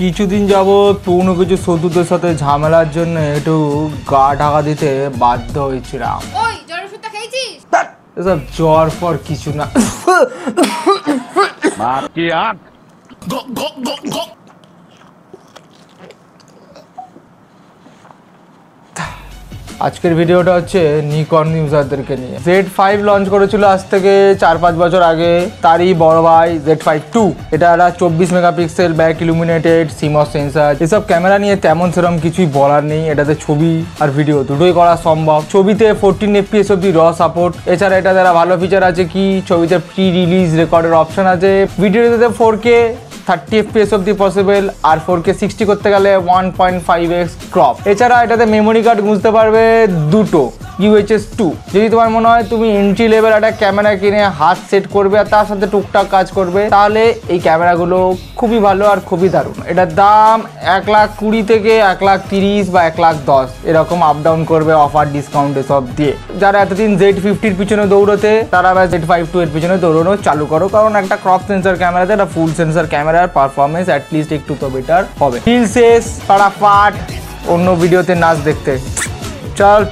কিছুদিন যাবত পুরনো কিছু শত্রুদের সাথে ঝামেলার জন্য একটু গা ঢাকা দিতে বাধ্য হয়েছিলাম। ওই জ্বর ওষুধটা খেয়েছিস? এসব জ্বর ফর কিছু না। আজকের ভিডিওটা হচ্ছে নিকন ইউজারদেরকে নিয়ে। Z5 লঞ্চ করেছিল আজ থেকে 4-5 বছর আগে, তারই বড় ভাই Z5 II। এটা একটা 24 megapixel back illuminated CMOS sensor. এসব ক্যামেরা নিয়ে তেমন সেরকম কিছুই বলার নেই। এটাতে ছবি আর ভিডিও দুটোই করা সম্ভব। ছবিতে 14 FPS অব্দি র সাপোর্ট। এছাড়া এটা দ্বারা ভালো ফিচার আছে কি, ছবিতে প্রি রিলিজ রেকর্ডের অপশন আছে। ভিডিওতে 4K 30 FPS অব্দি পসিবল, আর 4K 60 করতে গেলে 1.5x ক্রপ। এছাড়া এটাতে মেমোরি কার্ড গুঁজতে পারবে দুটো UHS 2। যদি তোমার মনে হয় তুমি এন্ট্রি লেভেল একটা ক্যামেরা কিনে হাত সেট করবে আর তার সাথে টুকটাক কাজ করবে, তাহলে এই ক্যামেরাগুলো খুবই ভালো আর খুবই দারুণ। এটার দাম 1,20,000 থেকে 1,30,000 বা 1,10,000 এরকম আপ ডাউন করবে অফার ডিসকাউন্ট এসব দিয়ে। যারা এতদিন Z50-র পিছনে দৌড়তে, তারা আবার Z5 II এর পিছনে দৌড়ানো চালু করো, কারণ একটা ক্রপ সেন্সর ক্যামেরাতে একটা ফুল সেন্সর ক্যামেরার পারফরমেন্স অ্যাটলিস্ট একটু তো বেটার হবে। হিল শেষ, ফাটাফাট অন্য ভিডিওতে নাচ দেখতে চল।